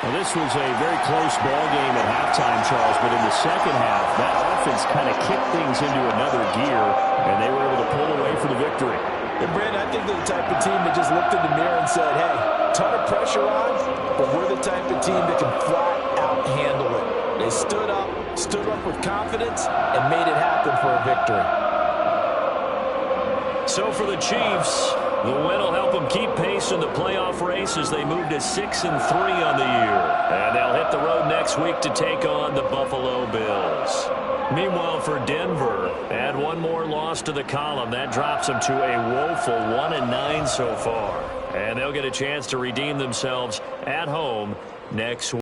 A: Well, this was a very close ball game at halftime, Charles, but in the second half, that offense kind of kicked things into another gear, and they were able to pull away for the victory.
D: And Brandon, I think they're the type of team that just looked in the mirror and said, hey, ton of pressure on, but we're the type of team that can flat out handle it. They stood up with confidence, and made it happen for a victory.
B: So for the Chiefs, the win will help them keep pace in the playoff race as they move to 6-3 on the year. And they'll hit the road next week to take on the Buffalo Bills. Meanwhile, for Denver, add one more loss to the column. That drops them to a woeful 1-9 so far. And they'll get a chance to redeem themselves at home next week.